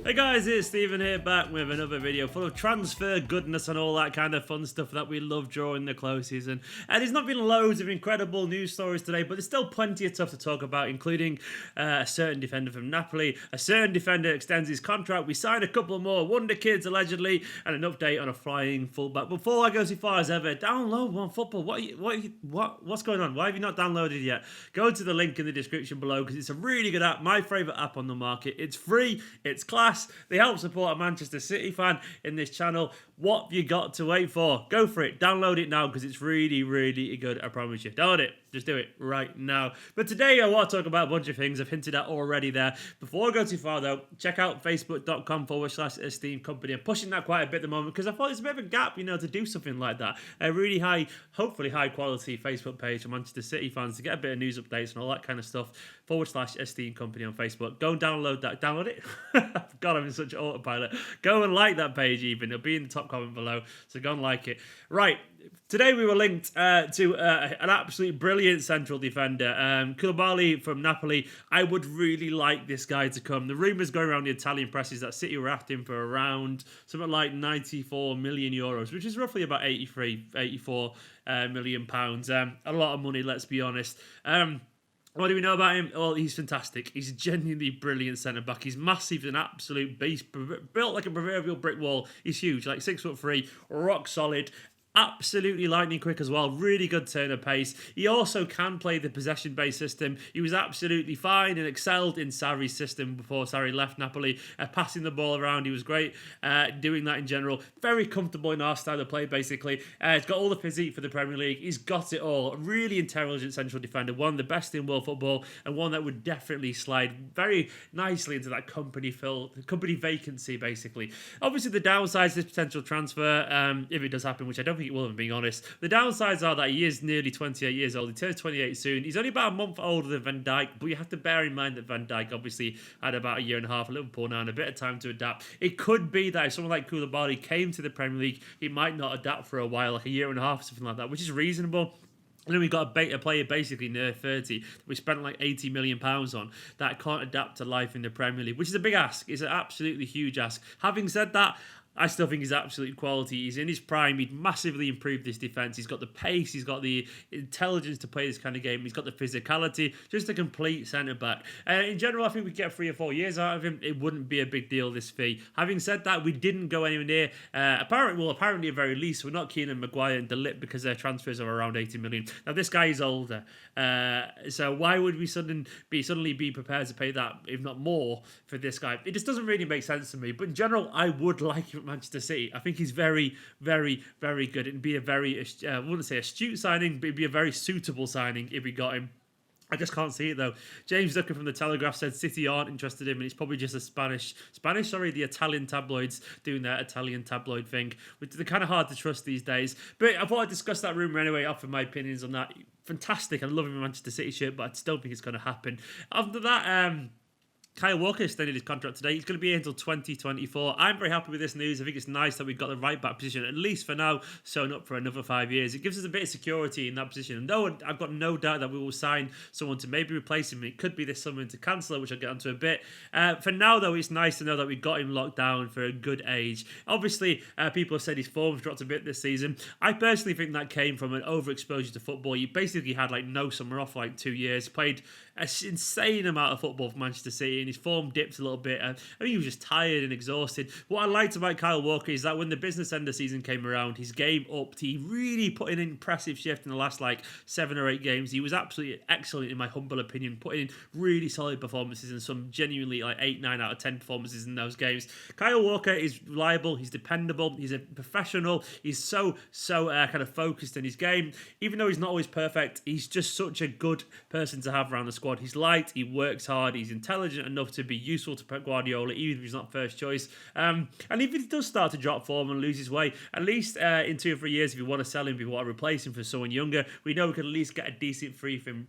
Hey guys, it's Stephen here, back with another video full of transfer goodness and all that kind of fun stuff that we love during the close season. And there's not been loads of incredible news stories today, but there's still plenty of stuff to talk about, including a certain defender from Napoli, a certain defender extends his contract, we signed a couple more wonder kids allegedly, and an update on a flying fullback. Before I go too far as ever, download OneFootball. What's going on? Why have you not downloaded yet? Go to the link in the description below because it's a really good app, my favourite app on the market. It's free, it's class. They help support a Manchester City fan in this channel. What have you got to wait for? Go for it. Download it now because it's really, really good. I promise you. Download it. Just do it right now. But today I want to talk about a bunch of things I've hinted at already there. Before I go too far though, check out facebook.com/Esteemed Kompany. I'm pushing that quite a bit at the moment because I thought there's a bit of a gap, to do something like that. A really high, hopefully high quality Facebook page for Manchester City fans to get a bit of news updates and all that kind of stuff. /Esteemed Kompany on Facebook. Go and download that. Download it. God, I'm in such autopilot. Go and like that page even. It'll be in the top comment below. So go and like it. Right. Today we were linked to an absolutely brilliant central defender, Koulibaly from Napoli. I would really like this guy to come. The rumours going around the Italian press is that City were after him for around something like 94 million euros, which is roughly about 84 million pounds. A lot of money, let's be honest. What do we know about him? Well, he's fantastic. He's a genuinely brilliant centre-back. He's massive, an absolute beast, built like a proverbial brick wall. He's huge, like 6'3", rock solid. Absolutely lightning quick as well. Really good turn of pace. He also can play the possession-based system. He was absolutely fine and excelled in Sarri's system before Sarri left Napoli. Passing the ball around, he was great doing that in general. Very comfortable in our style of play, basically. He's got all the physique for the Premier League. He's got it all. A really intelligent central defender. One of the best in world football and one that would definitely slide very nicely into that company vacancy, basically. Obviously, the downsides to this potential transfer, if it does happen, which I don't think it will, if I'm being honest. The downsides are that he is nearly 28 years old. He turns 28 soon. He's only about a month older than Van Dijk, but you have to bear in mind that Van Dijk obviously had about a year and a half at Liverpool now and a bit of time to adapt. It could be that if someone like Koulibaly came to the Premier League, he might not adapt for a while, like a year and a half, something like that, which is reasonable. And then we've got a player basically near 30 that we spent like £80 million on that can't adapt to life in the Premier League, which is a big ask. It's an absolutely huge ask. Having said that, I still think he's absolute quality. He's in his prime. He'd massively improved this defence. He's got the pace. He's got the intelligence to play this kind of game. He's got the physicality. Just a complete centre-back. In general, I think we get 3 or 4 years out of him. It wouldn't be a big deal, this fee. Having said that, we didn't go anywhere near. Apparently, at very least, we're not keen on Maguire and De Ligt because their transfers are around 80 million. Now, this guy is older. So why would we suddenly be prepared to pay that, if not more, for this guy? It just doesn't really make sense to me. But in general, I would like him at Manchester City. I think he's very, very, very good. It'd be a very, I wouldn't say astute signing, but it'd be a very suitable signing if we got him. I just can't see it though. James Ducker from the Telegraph said City aren't interested in him, and it's probably just the Italian tabloids doing their Italian tabloid thing, which they're kind of hard to trust these days. But I thought I'd discuss that rumour anyway, offer my opinions on that. Fantastic. I love him in Manchester City shirt, but I just don't think it's going to happen. After that, Kyle Walker extended his contract today. He's going to be here until 2024. I'm very happy with this news. I think it's nice that we've got the right back position, at least for now, sewn up for another 5 years. It gives us a bit of security in that position. And though I've got no doubt that we will sign someone to maybe replace him. It could be this summer into Cancelo, which I'll get onto a bit. For now, though, it's nice to know that we got him locked down for a good age. Obviously, people have said his form's dropped a bit this season. I personally think that came from an overexposure to football. He basically had like no summer off, like 2 years, played an insane amount of football for Manchester City, and his form dipped a little bit. I think he was just tired and exhausted. What I liked about Kyle Walker is that when the business end of season came around, his game upped. He really put in an impressive shift in the last 7 or 8 games. He was absolutely excellent in my humble opinion, putting in really solid performances and some genuinely 8, 9 out of 10 performances in those games. Kyle Walker is reliable. He's dependable. He's a professional. He's so kind of focused in his game. Even though he's not always perfect, he's just such a good person to have around the squad. He's light, he works hard, he's intelligent enough to be useful to Pep Guardiola, even if he's not first choice. And if he does start to drop form and lose his way, at least in 2 or 3 years, if you want to sell him, if you want to replace him for someone younger, we know we can at least get a decent free from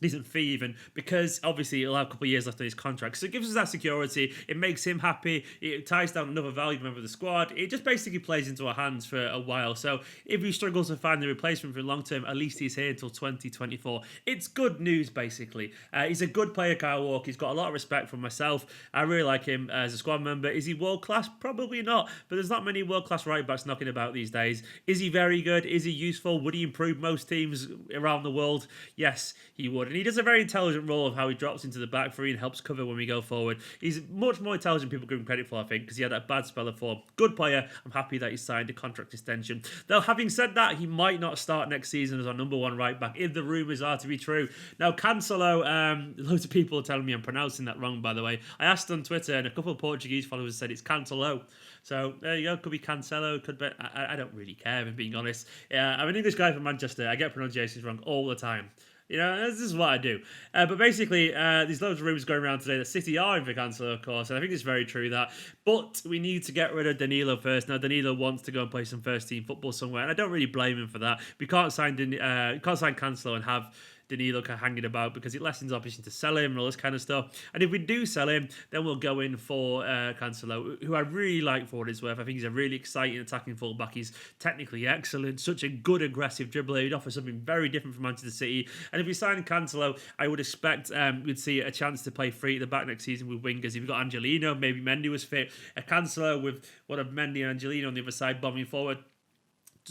decent fee even, because obviously he'll have a couple of years left on his contract. So it gives us that security. It makes him happy. It ties down another valuable member of the squad. It just basically plays into our hands for a while. So if we struggle to find the replacement for long term, at least he's here until 2024. It's good news, basically. He's a good player, Kyle Walker. He's got a lot of respect from myself. I really like him as a squad member. Is he world class? Probably not. But there's not many world class right backs knocking about these days. Is he very good? Is he useful? Would he improve most teams around the world? Yes, he would. And he does a very intelligent role of how he drops into the back three and helps cover when we go forward. He's much more intelligent than people give him credit for, I think, because he had that bad spell of form. Good player. I'm happy that he signed a contract extension. Though, having said that, he might not start next season as our number one right back if the rumours are to be true. Now, Cancelo, loads of people are telling me I'm pronouncing that wrong, by the way. I asked on Twitter and a couple of Portuguese followers said it's Cancelo. So there you go. Could be Cancelo. Could be. I don't really care, if I'm being honest. I'm an English guy from Manchester. I get pronunciations wrong all the time. You know, this is what I do. But basically, there's loads of rumours going around today that City are in for Cancelo, of course, and I think it's very true that. But we need to get rid of Danilo first. Now, Danilo wants to go and play some first-team football somewhere, and I don't really blame him for that. We can't sign Cancelo and have Danilo hanging about because it lessens our option to sell him and all this kind of stuff. And if we do sell him, then we'll go in for Cancelo, who I really like for what it's worth. I think he's a really exciting attacking fullback. He's technically excellent, such a good aggressive dribbler. He'd offer something very different from Manchester City. And if we sign Cancelo, I would expect we'd see a chance to play free at the back next season with wingers. If you've got Angelino, maybe Mendy was fit. A Cancelo with one of Mendy and Angelino on the other side bombing forward.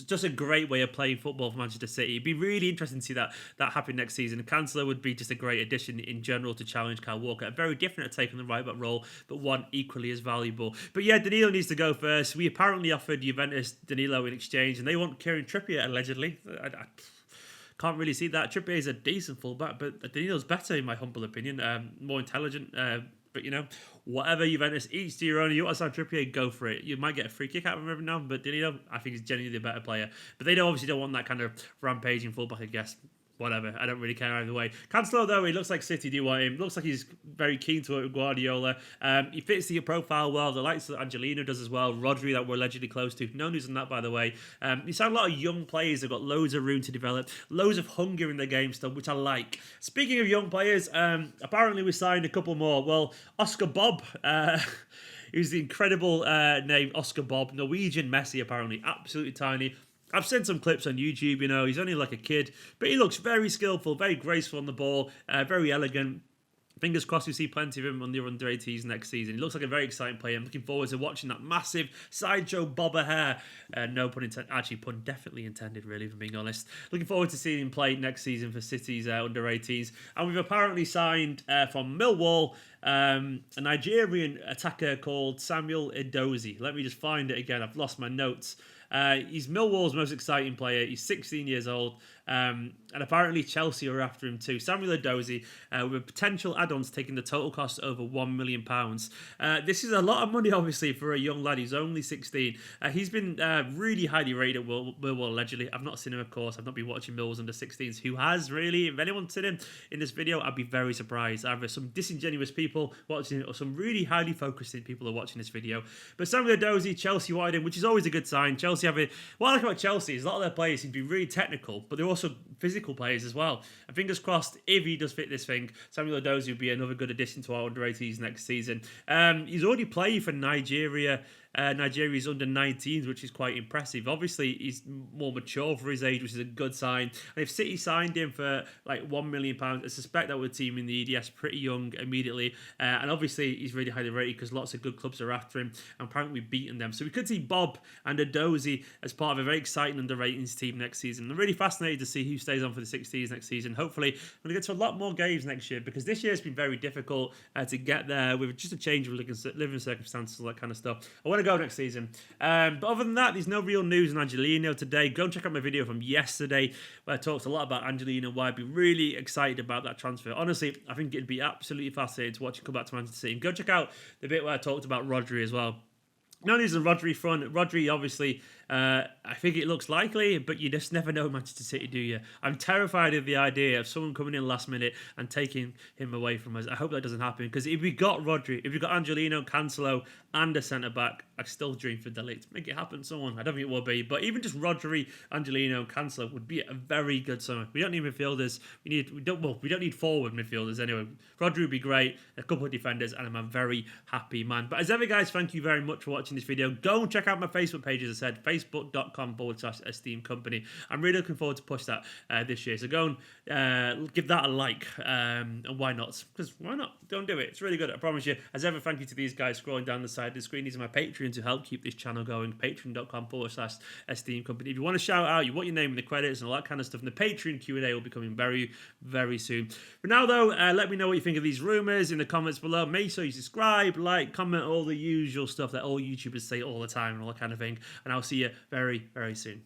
Just a great way of playing football for Manchester City. It'd be really interesting to see that happen next season. Cancelo would be just a great addition in general to challenge Kyle Walker. A very different take on the right back role, but one equally as valuable. But yeah, Danilo needs to go first. We apparently offered Juventus Danilo in exchange, and they want Kieran Trippier, allegedly. I can't really see that. Trippier is a decent fullback, but Danilo's better in my humble opinion. More intelligent. But, you know, whatever Juventus, each to your own. You want to sign Trippier, go for it. You might get a free kick out of him every now and then, but Danilo, I think, is genuinely the better player. But they obviously don't want that kind of rampaging fullback, I guess. Whatever, I don't really care either way. Cancelo, though, he looks like City do want him. Looks like he's very keen to work with Guardiola. He fits the profile well. The likes that Angelino does as well. Rodri, that we're allegedly close to. No news on that, by the way. You signed a lot of young players. They've got loads of room to develop. Loads of hunger in their game still, which I like. Speaking of young players, apparently we signed a couple more. Well, Oscar Bobb. Who's the incredible name Oscar Bobb. Norwegian Messi, apparently. Absolutely tiny. I've seen some clips on YouTube, you know, he's only like a kid, but he looks very skillful, very graceful on the ball, very elegant. Fingers crossed we see plenty of him on the under-18s next season. He looks like a very exciting player. I'm looking forward to watching that massive sideshow bob of hair. No pun intended. Actually, pun definitely intended, really, if I'm being honest. Looking forward to seeing him play next season for City's under-18s. And we've apparently signed from Millwall a Nigerian attacker called Samuel Edozie. Let me just find it again. I've lost my notes. He's Millwall's most exciting player. He's 16 years old. And apparently Chelsea are after him too. Samuel Edozie, with potential add-ons taking the total cost over £1 million. This is a lot of money, obviously, for a young lad. He's only 16. He's been really highly rated at Millwall, allegedly. I've not seen him, of course. I've not been watching Millwall's under-16s. Who has, really? If anyone's seen him in this video, I'd be very surprised. Either some disingenuous people watching it or some really highly focused people are watching this video. But Samuel Edozie, Chelsea wanted him, which is always a good sign. Chelsea have it. What I like about Chelsea is a lot of their players seem to be really technical, but they're also physical players as well. And fingers crossed, if he does fit this thing, Samuel Edozie will be another good addition to our under-18s next season. He's already played for Nigeria. Nigeria's under-19s, which is quite impressive. Obviously, he's more mature for his age, which is a good sign. And if City signed him for like £1 million, I suspect that would team in the EDS pretty young immediately. And obviously, he's really highly rated because lots of good clubs are after him. And apparently, we've beaten them. So we could see Bobb and Edozie as part of a very exciting under-18s team next season. I'm really fascinated to see who stays on for the 16s next season. Hopefully, we're going to get to a lot more games next year because this year has been very difficult to get there with just a change of living circumstances, all that kind of stuff. I want to go next season. But other than that, there's no real news on Angelino today. Go and check out my video from yesterday where I talked a lot about Angelino and why I'd be really excited about that transfer. Honestly, I think it'd be absolutely fascinating to watch him come back to Manchester City. And go check out the bit where I talked about Rodri as well. No news on Rodri front. Rodri, obviously, I think it looks likely, but you just never know Manchester City, do you? I'm terrified of the idea of someone coming in last minute and taking him away from us. I hope that doesn't happen, because if we got Rodri, if we got Angelino, Cancelo, and a centre-back, I still dream for De Ligt. Make it happen, someone. I don't think it will be, but even just Rodri, Angelino, Cancelo would be a very good summer. We don't need midfielders. We don't need forward midfielders anyway. Rodri would be great, a couple of defenders, and I'm a very happy man. But as ever, guys, thank you very much for watching this video. Go and check out my Facebook page, as I said, facebook.com/Esteemed Kompany. I'm really looking forward to push that this year. So go and give that a like. And why not? Because why not? Don't do it. It's really good, I promise you. As ever, thank you to these guys scrolling down the side of the screen. These are my Patreon to help keep this channel going. Patreon.com/Esteemed Kompany. If you want to shout out, you want your name in the credits and all that kind of stuff, and the Patreon Q&A will be coming very, very soon. For now, though, let me know what you think of these rumours in the comments below. Make sure you subscribe, like, comment, all the usual stuff that all YouTubers say all the time and all that kind of thing. And I'll see you very, very soon.